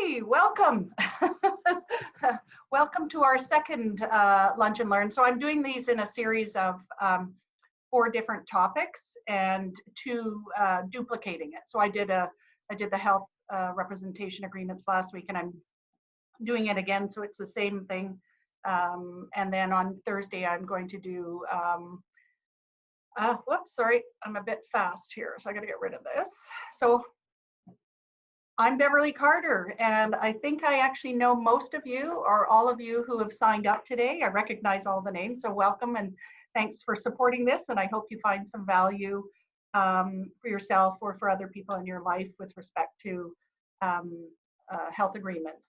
Hi, welcome. Welcome to our second Lunch and Learn. So I'm doing these in a series of 4 different topics and 2 duplicating it. So I did the health representation agreements last week, and I'm doing it again, so it's the same thing. And then on Thursday, I'm going to do, whoops, sorry, I'm a bit fast here, so I gotta get rid of this. So I'm Beverly Carter, and I think I actually know most of you or all of you who have signed up today. I recognize all the names, so welcome and thanks for supporting this, and I hope you find some value for yourself or for other people in your life with respect to health agreements.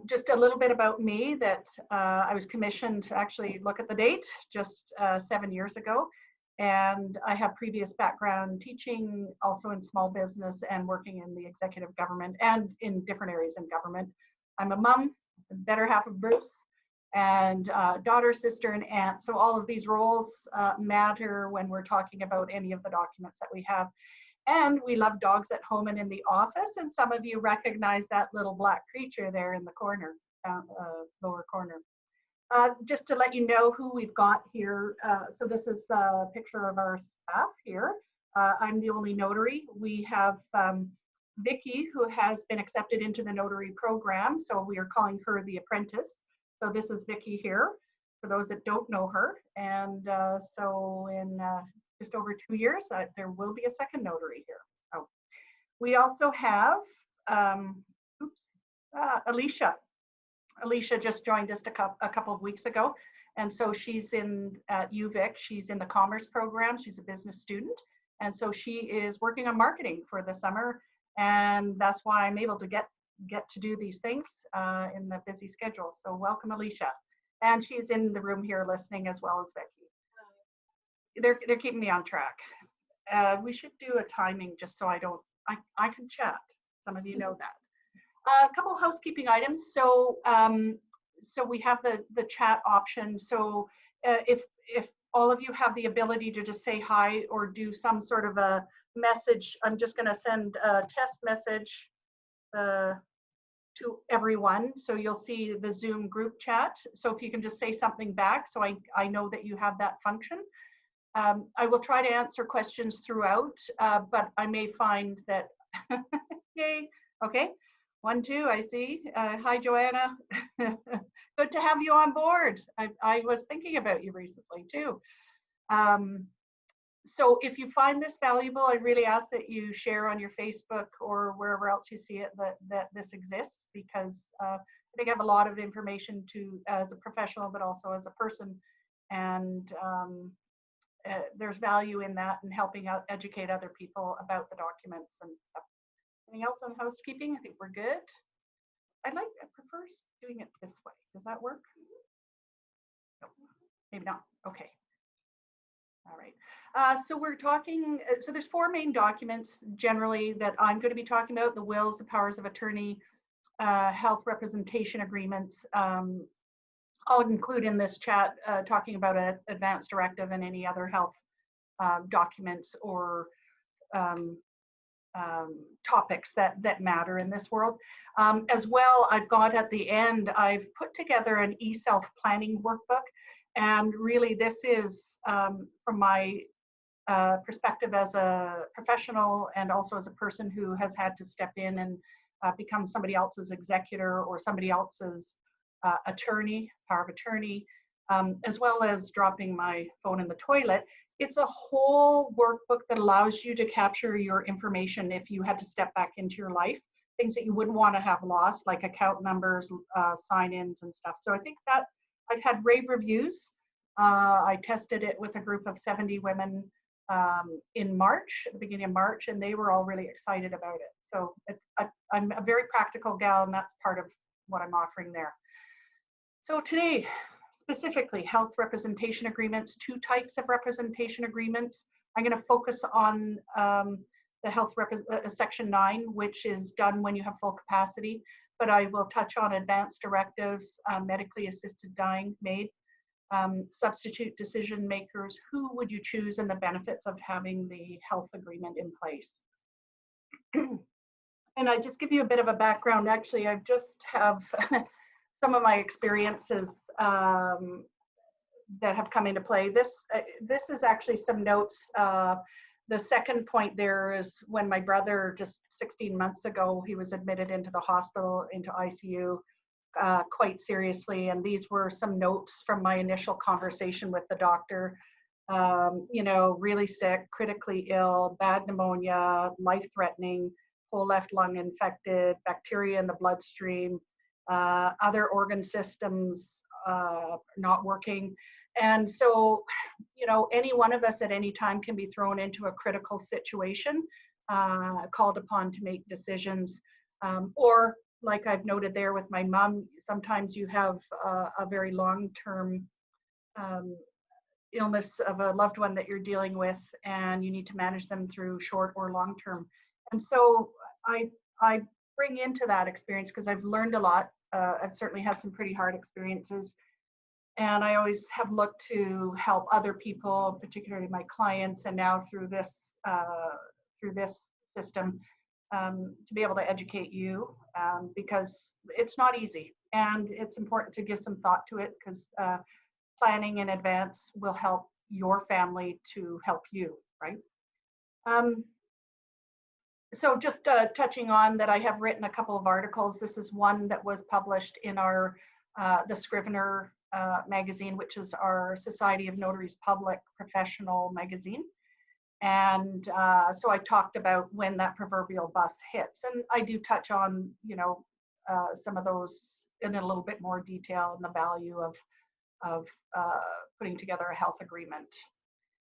Just a little bit about me, that I was commissioned to actually look at the date just 7 years ago. And I have previous background teaching, also in small business and working in the executive government and in different areas in government. I'm a mom, the better half of Bruce, and daughter, sister, and aunt. So all of these roles matter when we're talking about any of the documents that we have. And we love dogs at home and in the office. And some of you recognize that little black creature there in the corner, lower corner. Just to let you know who we've got here. So this is a picture of our staff here. I'm the only notary. We have Vicky, who has been accepted into the notary program. So we are calling her the apprentice. So this is Vicky here, for those that don't know her. And so in just over 2 years, there will be a second notary here. Oh. We also have Alicia. Alicia just joined us a couple of weeks ago, and so she's at UVic. She's in the commerce program. She's a business student, and so she is working on marketing for the summer, and that's why I'm able to get to do these things in the busy schedule. So welcome, Alicia, and she's in the room here listening as well as Vicky. They're keeping me on track. We should do a timing just so I can chat. Some of you know that. A couple of housekeeping items. So so we have the chat option. So if all of you have the ability to just say hi or do some sort of a message, I'm just going to send a test message to everyone. So you'll see the Zoom group chat. So if you can just say something back, so I know that you have that function. I will try to answer questions throughout, but I may find that, yay, okay. 1, 2, I see. Hi, Joanna. Good to have you on board. I was thinking about you recently too. So if you find this valuable, I really ask that you share on your Facebook or wherever else you see it that this exists, because I think I have a lot of information as a professional, but also as a person. And there's value in that and helping out educate other people about the documents and stuff. Anything else on housekeeping? I think we're good. I prefer doing it this way. Does that work? No, maybe not. Okay. All right. So we're talking, so there's 4 main documents generally that I'm going to be talking about: the wills, the powers of attorney, health representation agreements. I'll include in this chat talking about an advance directive and any other health documents or topics that matter in this world. As well, I've got at the end, I've put together an e-self planning workbook. And really this is from my perspective as a professional and also as a person who has had to step in and become somebody else's executor or somebody else's attorney, power of attorney, as well as dropping my phone in the toilet. It's a whole workbook that allows you to capture your information if you had to step back into your life, things that you wouldn't want to have lost, like account numbers, sign-ins and stuff. So I think that I've had rave reviews. I tested it with a group of 70 women in March, at the beginning of March, and they were all really excited about it. So I'm a very practical gal, and that's part of what I'm offering there. So today, specifically, health representation agreements, 2 types of representation agreements. I'm going to focus on the health section 9, which is done when you have full capacity, but I will touch on advanced directives, medically assisted dying, MAiD, substitute decision makers, who would you choose, and the benefits of having the health agreement in place. And I just give you a bit of a background. Actually, I just have some of my experiences that have come into play. This is actually some notes. The second point there is when my brother, just 16 months ago, he was admitted into the hospital, into ICU, quite seriously. And these were some notes from my initial conversation with the doctor. You know, really sick, critically ill, bad pneumonia, life-threatening, whole left lung infected, bacteria in the bloodstream, other organ systems not working. And so, you know, any one of us at any time can be thrown into a critical situation, called upon to make decisions, or like I've noted there with my mom, sometimes you have a very long-term illness of a loved one that you're dealing with, and you need to manage them through short or long term. And so I bring into that experience because I've learned a lot. I've certainly had some pretty hard experiences, and I always have looked to help other people, particularly my clients, and now through this system, to be able to educate you, because it's not easy, and it's important to give some thought to it, because planning in advance will help your family to help you, right? So just touching on that, I have written a couple of articles. This is one that was published in our the Scrivener magazine, which is our Society of Notaries Public Professional magazine. And so I talked about when that proverbial bus hits, and I do touch on, you know, some of those in a little bit more detail, and the value of putting together a health agreement.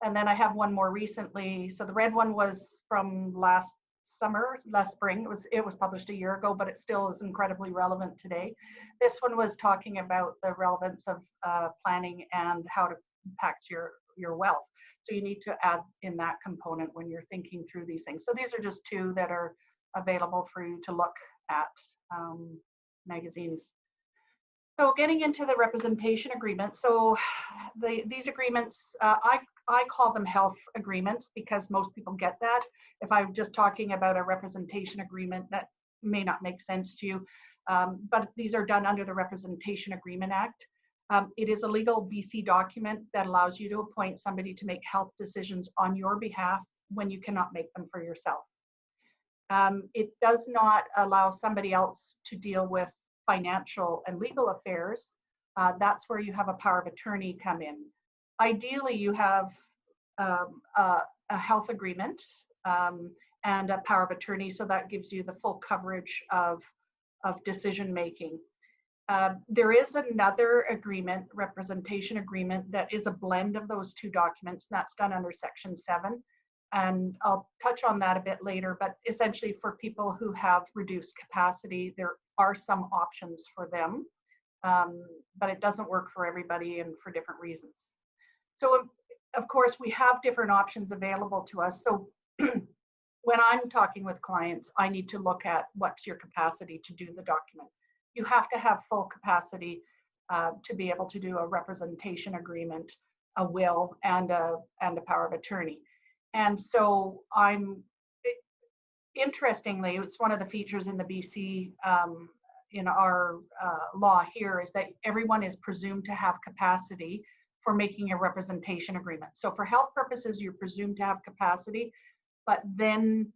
And then I have one more recently. So the red one was from last spring. It was published a year ago, but it still is incredibly relevant today. This one was talking about the relevance of planning and how to impact your wealth. So you need to add in that component when you're thinking through these things. So these are just two that are available for you to look at, magazines. So getting into the representation agreement. So these agreements, I call them health agreements because most people get that. If I'm just talking about a representation agreement, that may not make sense to you. But these are done under the Representation Agreement Act. It is a legal BC document that allows you to appoint somebody to make health decisions on your behalf when you cannot make them for yourself. It does not allow somebody else to deal with financial and legal affairs. That's where you have a power of attorney come in. Ideally, you have a health agreement and a power of attorney, so that gives you the full coverage of decision making. There is another agreement, representation agreement, that is a blend of those two documents, and that's done under Section 7. And I'll touch on that a bit later, but essentially for people who have reduced capacity, there are some options for them, but it doesn't work for everybody and for different reasons. So of course, we have different options available to us. So when I'm talking with clients, I need to look at what's your capacity to do the document. You have to have full capacity to be able to do a representation agreement, a will, and a power of attorney. And so interestingly, it's one of the features in the BC, in our law here, is that everyone is presumed to have capacity for making a representation agreement. So for health purposes, you're presumed to have capacity, but then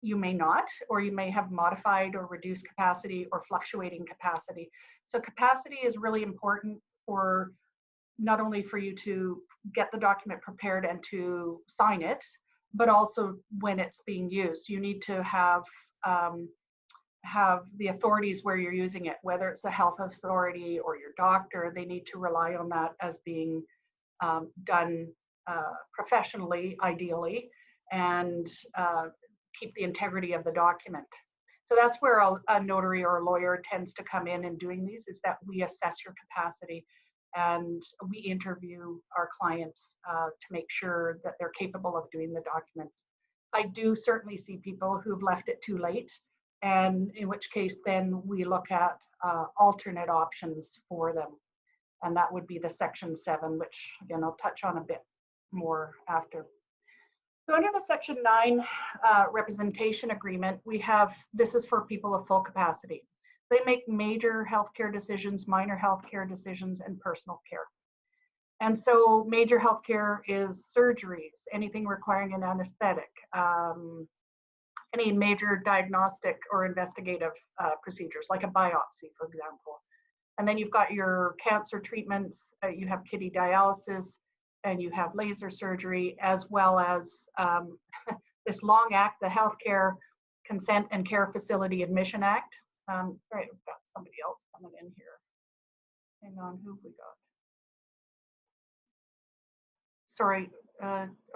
you may not, or you may have modified or reduced capacity or fluctuating capacity. So capacity is really important for not only for you to get the document prepared and to sign it, but also when it's being used. You need to have the authorities where you're using it, whether it's the health authority or your doctor. They need to rely on that as being done professionally, ideally, and keep the integrity of the document. So that's where a notary or a lawyer tends to come in doing these, is that we assess your capacity and we interview our clients to make sure that they're capable of doing the documents. I do certainly see people who've left it too late, and in which case then we look at alternate options for them. And that would be the Section 7, which again, I'll touch on a bit more after. So under the Section 9 representation agreement, we have, this is for people with full capacity. They make major healthcare decisions, minor healthcare decisions, and personal care. And so major healthcare is surgeries, anything requiring an anesthetic, any major diagnostic or investigative procedures, like a biopsy, for example. And then you've got your cancer treatments, you have kidney dialysis, and you have laser surgery, as well as this long act, the Healthcare Consent and Care Facility Admission Act. Sorry, we've got somebody else coming in here. Hang on, who have we got? Sorry,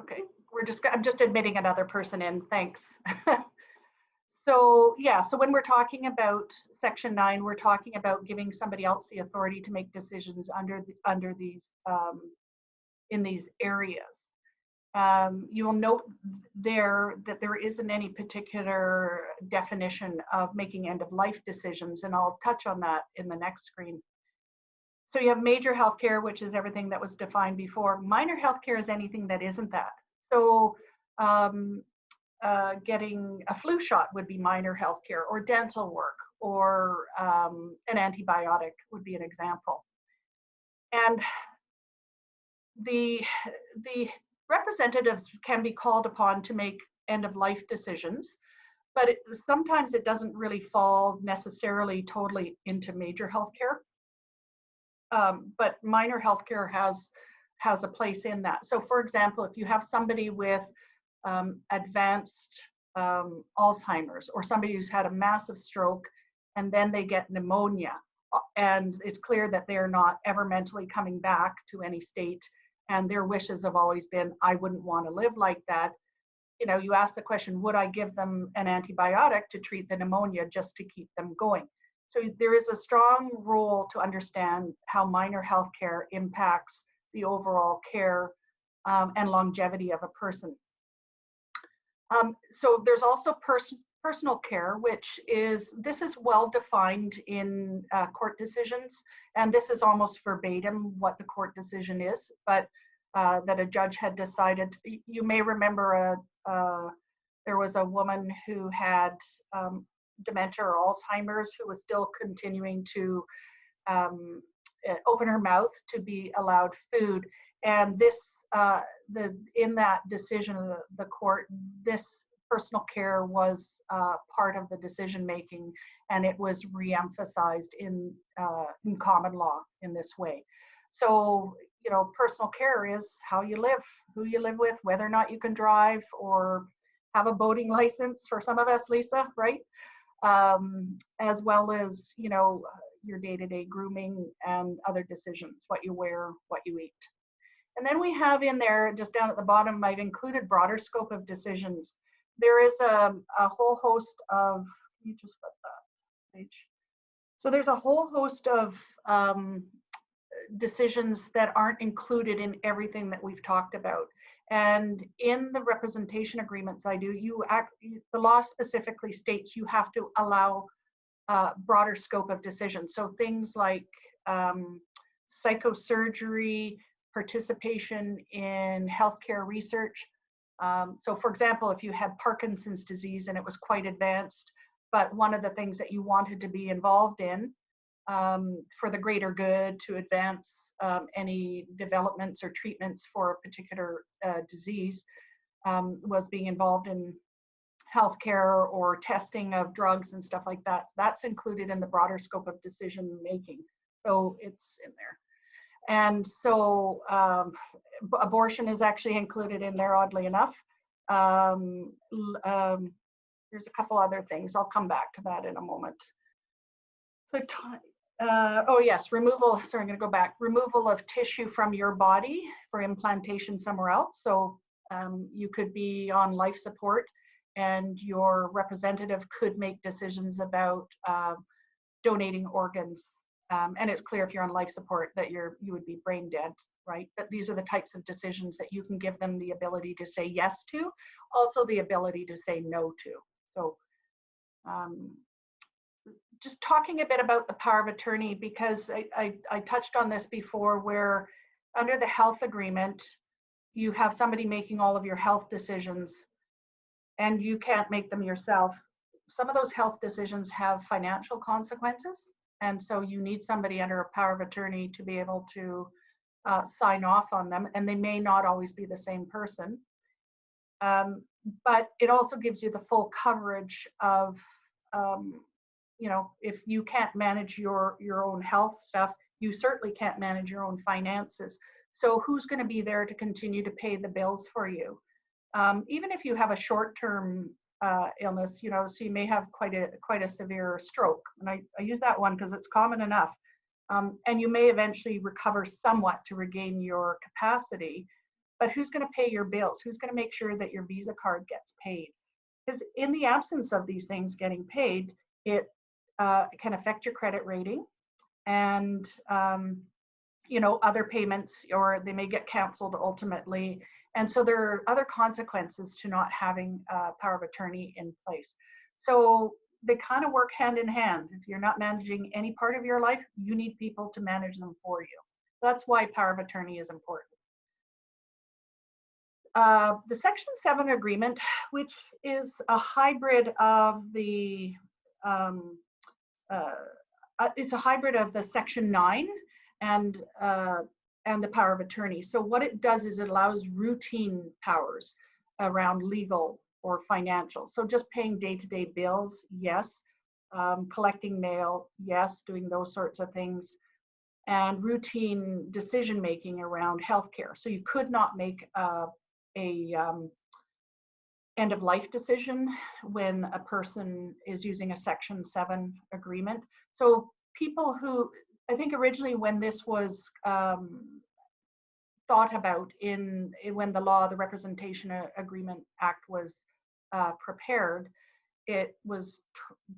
okay, I'm just admitting another person in, thanks. So yeah, so when we're talking about Section 9, we're talking about giving somebody else the authority to make decisions under these in these areas. You will note there that there isn't any particular definition of making end-of-life decisions, and I'll touch on that in the next screen. So you have major healthcare, which is everything that was defined before. Minor healthcare is anything that isn't that. So getting a flu shot would be minor healthcare, or dental work, or an antibiotic would be an example. And the representatives can be called upon to make end-of-life decisions, but sometimes it doesn't really fall necessarily totally into major healthcare. But minor healthcare has a place in that. So for example, if you have somebody with advanced Alzheimer's, or somebody who's had a massive stroke and then they get pneumonia, and it's clear that they're not ever mentally coming back to any state, and their wishes have always been, I wouldn't want to live like that. You know, you ask the question, would I give them an antibiotic to treat the pneumonia just to keep them going? So there is a strong role to understand how minor health care impacts the overall care and longevity of a person. So there's also personal care, which is, this is well defined in court decisions, and this is almost verbatim what the court decision is, but that a judge had decided. You may remember there was a woman who had dementia or Alzheimer's who was still continuing to open her mouth to be allowed food. And this, in that decision of the court, this personal care was part of the decision making, and it was re-emphasized in common law in this way. So, you know, personal care is how you live, who you live with, whether or not you can drive or have a boating license for some of us, Lisa, right? As well as, you know, your day-to-day grooming and other decisions, what you wear, what you eat. And then we have in there, just down at the bottom, I've included broader scope of decisions. There is a whole host of, can you just flip that page? So there's a whole host of decisions that aren't included in everything that we've talked about. And in the representation agreements I do, the law specifically states you have to allow broader scope of decisions. So things like psychosurgery, participation in healthcare research. So for example, if you had Parkinson's disease and it was quite advanced, but one of the things that you wanted to be involved in for the greater good to advance any developments or treatments for a particular disease was being involved in healthcare or testing of drugs and stuff like that. That's included in the broader scope of decision making. So it's in there. And so abortion is actually included in there, oddly enough. There's a couple other things. I'll come back to that in a moment. So, oh yes, removal, sorry, I'm gonna go back. Removal of tissue from your body for implantation somewhere else. So you could be on life support and your representative could make decisions about donating organs. And it's clear if you're on life support that you would be brain dead, right? But these are the types of decisions that you can give them the ability to say yes to, also the ability to say no to. So just talking a bit about the power of attorney, because I touched on this before, where under the health agreement, you have somebody making all of your health decisions and you can't make them yourself, some of those health decisions have financial consequences. And so you need somebody under a power of attorney to be able to sign off on them. And they may not always be the same person. But it also gives you the full coverage of, you know, if you can't manage your own health stuff, you certainly can't manage your own finances. So who's going to be there to continue to pay the bills for you? Even if you have a short-term illness, you know, so you may have quite a severe stroke. And I use that one because it's common enough. And you may eventually recover somewhat to regain your capacity. But who's going to pay your bills? Who's going to make sure that your Visa card gets paid? Because in the absence of these things getting paid, it can affect your credit rating, and you know, other payments, or they may get canceled ultimately. And so there are other consequences to not having power of attorney in place. So they kind of work hand in hand. If you're not managing any part of your life, you need people to manage them for you. That's why power of attorney is important. The Section 7 agreement, which is a hybrid of the, it's a hybrid of the Section 9 and the power of attorney. So what it does is it allows routine powers around legal or financial. So just paying day-to-day bills, yes. Collecting mail, yes. Doing those sorts of things. And routine decision-making around healthcare. So you could not make a end-of-life decision when a person is using a Section 7 agreement. So people who, I think originally when this was thought about when the law, the Representation Agreement Act was prepared, it was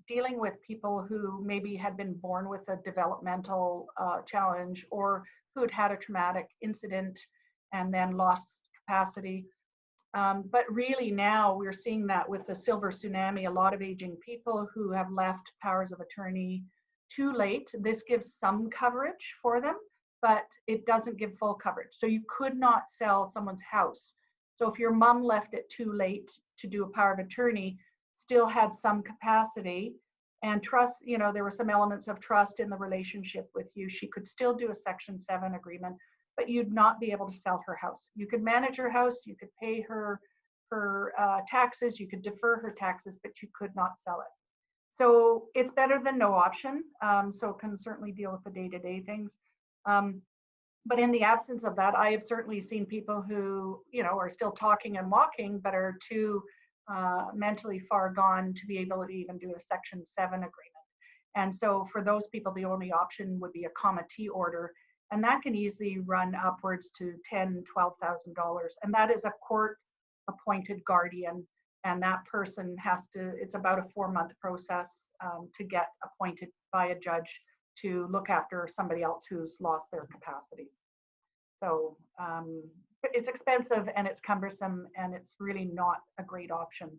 dealing with people who maybe had been born with a developmental challenge, or who had had a traumatic incident and then lost capacity. But really now we're seeing that with the silver tsunami, a lot of aging people who have left powers of attorney too late. This gives some coverage for them, but it doesn't give full coverage. So you could not sell someone's house. So if your mom left it too late to do a power of attorney, still had some capacity and trust, you know, there were some elements of trust in the relationship with you, she could still do a Section 7 agreement, but you'd not be able to sell her house. You could manage her house, you could pay her taxes, you could defer her taxes, but you could not sell it. So it's better than no option. So it can certainly deal with the day-to-day things. But in the absence of that, I have certainly seen people who, you know, are still talking and walking, but are too mentally far gone to be able to even do a Section 7 agreement. And so for those people, the only option would be a committee order, and that can easily run upwards to $10,000, $12,000. And that is a court-appointed guardian, and that person has to, it's about a 4-month process to get appointed by a judge to look after somebody else who's lost their capacity. So it's expensive and it's cumbersome, and it's really not a great option.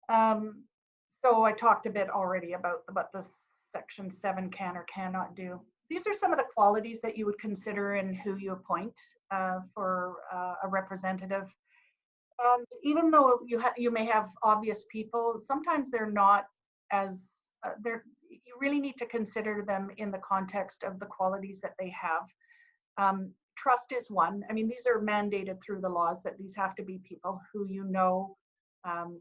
So I talked a bit already about what the Section 7 can or cannot do. These are some of the qualities that you would consider in who you appoint for a representative. And even though you may have obvious people, sometimes they're not as, you really need to consider them in the context of the qualities that they have. Trust is one. I mean, these are mandated through the laws that these have to be people who you know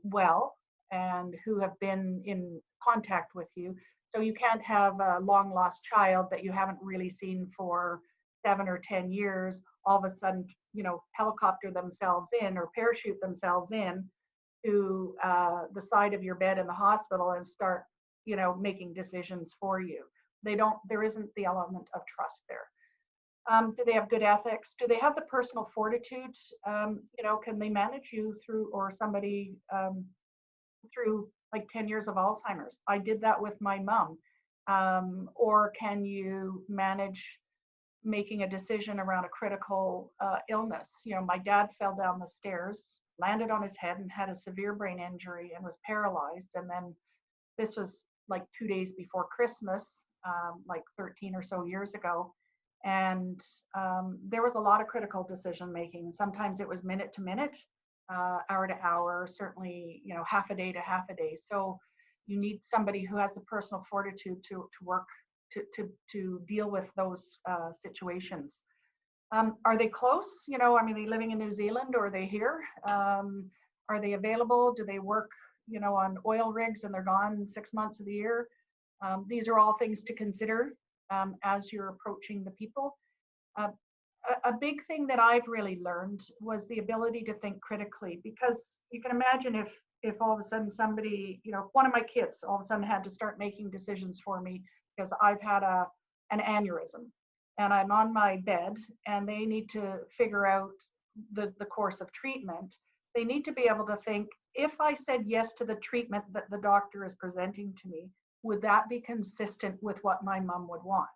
well and who have been in contact with you. So you can't have a long lost child that you haven't really seen for 7 or 10 years, all of a sudden, you know, helicopter themselves in or parachute themselves in to the side of your bed in the hospital and start, you know, making decisions for you. There isn't the element of trust there. Do they have good ethics? Do they have the personal fortitude? You know, can they manage you through, or somebody through like 10 years of Alzheimer's? I did that with my mom. Or can you manage making a decision around a critical illness? You know, my dad fell down the stairs, landed on his head and had a severe brain injury and was paralyzed. And then this was like 2 days before Christmas, like 13 or so years ago. And there was a lot of critical decision making. Sometimes it was minute to minute, hour to hour, certainly, you know, half a day to half a day. So you need somebody who has the personal fortitude to work to deal with those situations. Are they close? You know, I mean, are they living in New Zealand or are they here? Are they available? Do they work, you know, on oil rigs and they're gone 6 months of the year? These are all things to consider as you're approaching the people. A big thing that I've really learned was the ability to think critically, because you can imagine if all of a sudden somebody, you know, one of my kids all of a sudden had to start making decisions for me because I've had an aneurysm and I'm on my bed and they need to figure out the course of treatment. They need to be able to think, if I said yes to the treatment that the doctor is presenting to me, would that be consistent with what my mom would want?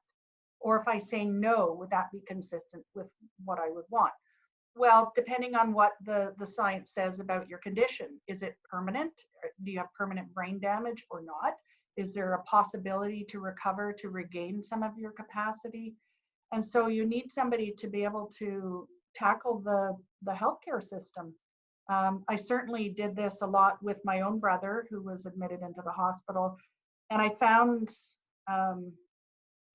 Or if I say no, would that be consistent with what I would want? Well, depending on what the science says about your condition, is it permanent? Do you have permanent brain damage or not? Is there a possibility to recover, to regain some of your capacity? And so you need somebody to be able to tackle the healthcare system. I certainly did this a lot with my own brother who was admitted into the hospital. And I found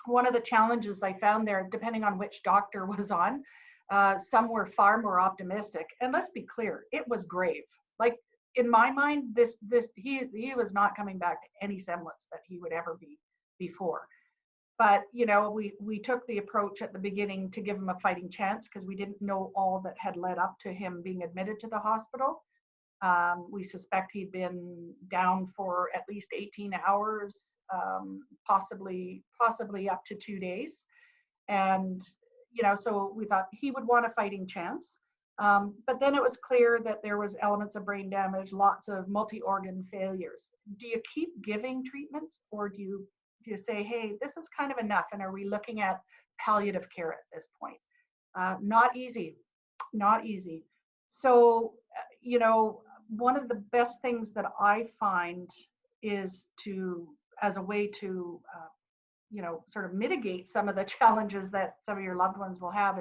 one of the challenges I found there, depending on which doctor was on, some were far more optimistic. And let's be clear, it was grave. Like in my mind, he was not coming back to any semblance that he would ever be before. But you know, we took the approach at the beginning to give him a fighting chance because we didn't know all that had led up to him being admitted to the hospital. We suspect he'd been down for at least 18 hours, possibly up to 2 days. And, you know, so we thought he would want a fighting chance. But then it was clear that there was elements of brain damage, lots of multi-organ failures. Do you keep giving treatments, or do you say, hey, this is kind of enough, and are we looking at palliative care at this point? Not easy, not easy. So, you know, one of the best things that I find is to, as a way to, you know, sort of mitigate some of the challenges that some of your loved ones will have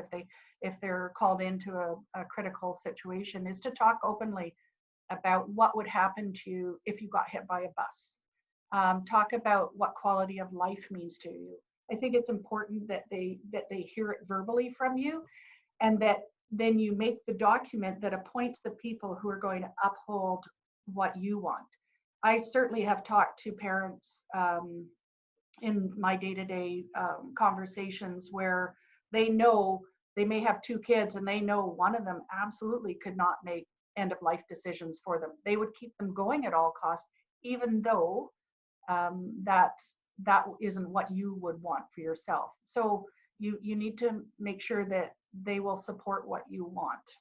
if they're called into a critical situation, is to talk openly about what would happen to you if you got hit by a bus. Talk about what quality of life means to you. I think it's important that they hear it verbally from you, and that then you make the document that appoints the people who are going to uphold what you want. I certainly have talked to parents in my day-to-day conversations where they know they may have 2 kids and they know one of them absolutely could not make end-of-life decisions for them. They would keep them going at all costs, even though that isn't what you would want for yourself. So you need to make sure that they will support what you want.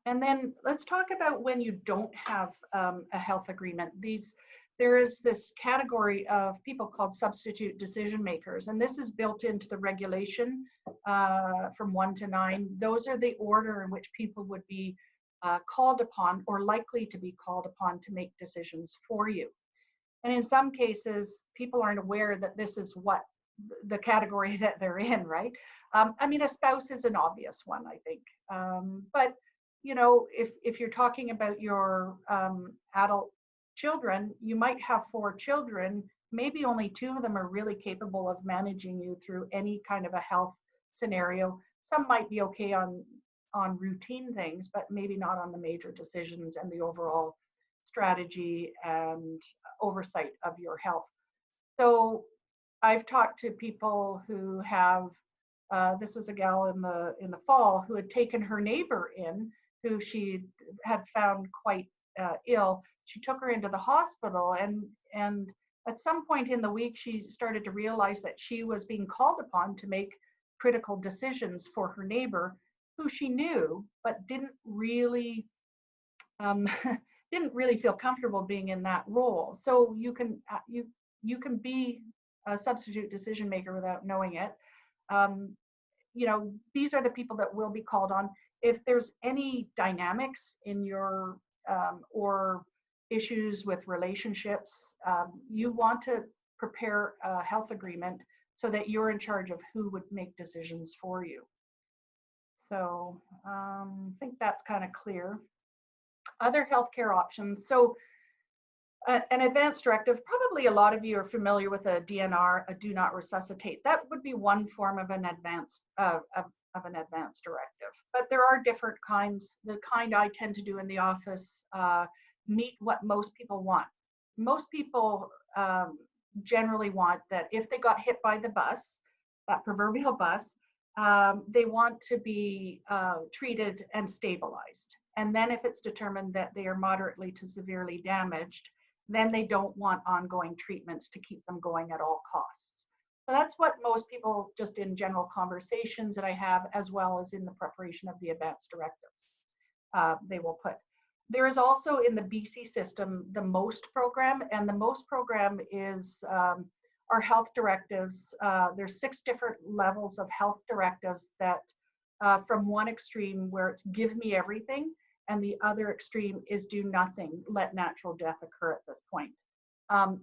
And then let's talk about when you don't have a health agreement. There is this category of people called substitute decision makers, and this is built into the regulation from 1 to 9. Those are the order in which people would be called upon or likely to be called upon to make decisions for you. And in some cases, people aren't aware that this is what the category that they're in, right? I mean, a spouse is an obvious one, I think. But, you know, if you're talking about your adult children, you might have 4 children, maybe only 2 of them are really capable of managing you through any kind of a health scenario. Some might be okay on routine things, but maybe not on the major decisions and the overall strategy and oversight of your health. So I've talked to people who have, this was a gal in the fall who had taken her neighbor in, who she had found quite ill. She took her into the hospital, and at some point in the week, she started to realize that she was being called upon to make critical decisions for her neighbor, who she knew, but didn't really feel comfortable being in that role. So you can be a substitute decision maker without knowing it. You know, these are the people that will be called on. If there's any dynamics in your or issues with relationships, you want to prepare a health agreement so that you're in charge of who would make decisions for you. So I think that's kind of clear. Other healthcare options. So an advance directive, probably a lot of you are familiar with a DNR, a do not resuscitate. That would be one form of an advance of an advance directive. But there are different kinds. The kind I tend to do in the office meet what most people want. Most people generally want that if they got hit by the bus, that proverbial bus, they want to be treated and stabilized. And then if it's determined that they are moderately to severely damaged, then they don't want ongoing treatments to keep them going at all costs. So that's what most people, just in general conversations that I have, as well as in the preparation of the advance directives, they will put. There is also in the BC system, the MOST program, and the MOST program is our health directives. There's 6 different levels of health directives that from one extreme where it's give me everything, and the other extreme is do nothing, let natural death occur at this point,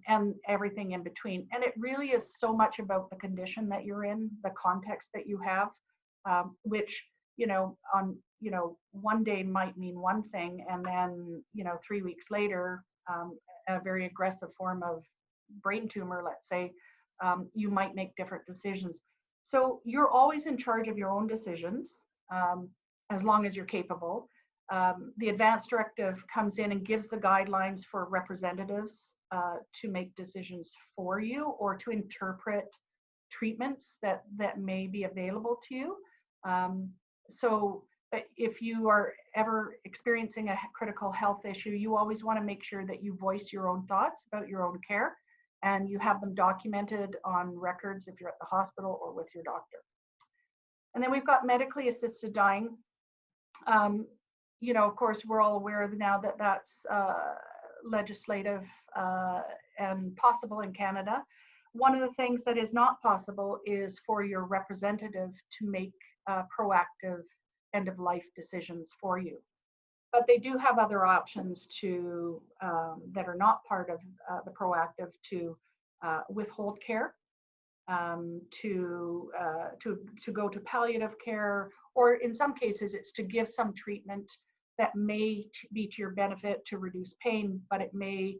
and everything in between. And it really is so much about the condition that you're in, the context that you have, which, on, one day might mean one thing, and then, 3 weeks later, a very aggressive form of brain tumor, let's say, you might make different decisions. So you're always in charge of your own decisions, as long as you're capable. The advance directive comes in and gives the guidelines for representatives to make decisions for you or to interpret treatments that may be available to you. So if you are ever experiencing a critical health issue, you always want to make sure that you voice your own thoughts about your own care, and you have them documented on records if you're at the hospital or with your doctor. And then we've got medically assisted dying. Of course, we're all aware now that that's legislative and possible in Canada. One of the things that is not possible is for your representative to make proactive end-of-life decisions for you. But they do have other options to that are not part of the proactive, to withhold care, to go to palliative care, or in some cases it's to give some treatment that may be to your benefit to reduce pain, but it may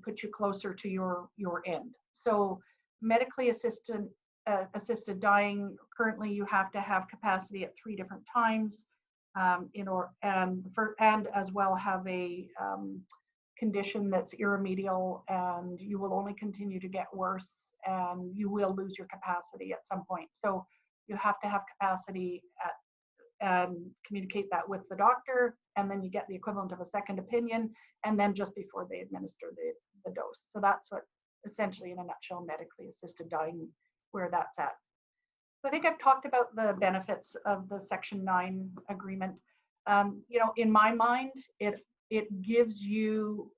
put you closer to your end. So medically assisted dying, currently you have to have capacity at 3 different times, and as well have a condition that's irremediable, and you will only continue to get worse, and you will lose your capacity at some point. So you have to have capacity and communicate that with the doctor, and then you get the equivalent of a second opinion, and then just before they administer the dose. So that's what, essentially in a nutshell, medically assisted dying, where that's at. So I think I've talked about the benefits of the Section 9 agreement. In my mind, it gives you,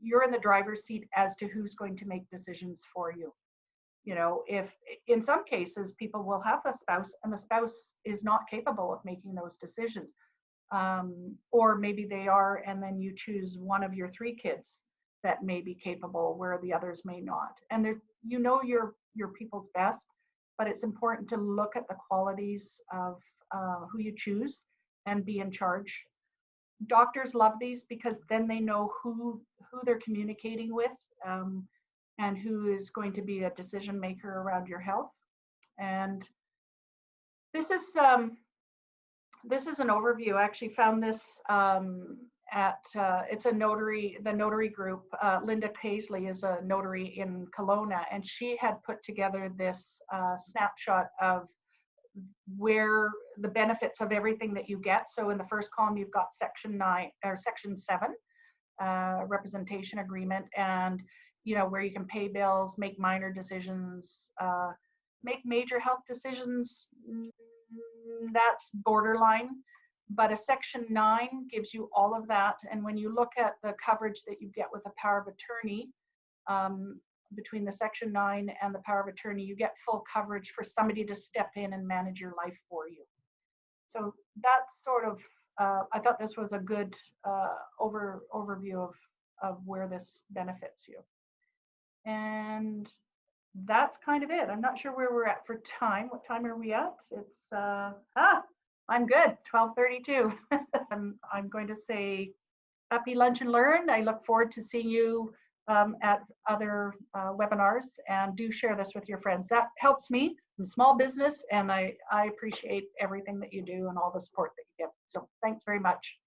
you're in the driver's seat as to who's going to make decisions for you. If in some cases people will have a spouse and the spouse is not capable of making those decisions, or maybe they are, and then you choose one of your 3 kids that may be capable where the others may not. And your people's best, but it's important to look at the qualities of who you choose and be in charge. Doctors love these because then they know who they're communicating with, and who is going to be a decision maker around your health. And this is an overview. I actually found this it's a notary, the Notary group. Linda Paisley is a notary in Kelowna, and she had put together this snapshot of where the benefits of everything that you get. So in the first column, you've got Section 9 or Section 7, representation agreement, and where you can pay bills, make minor decisions, make major health decisions. That's borderline. But a Section 9 gives you all of that. And when you look at the coverage that you get with a power of attorney, between the Section 9 and the power of attorney, you get full coverage for somebody to step in and manage your life for you. So that's sort of, I thought this was a good overview of where this benefits you. And that's kind of it. I'm not sure where we're at for time. What time are we at? It's, I'm good, 12:32. I'm going to say happy lunch and learn. I look forward to seeing you at other webinars, and do share this with your friends. That helps me. I'm a small business, and I appreciate everything that you do and all the support that you give. So thanks very much.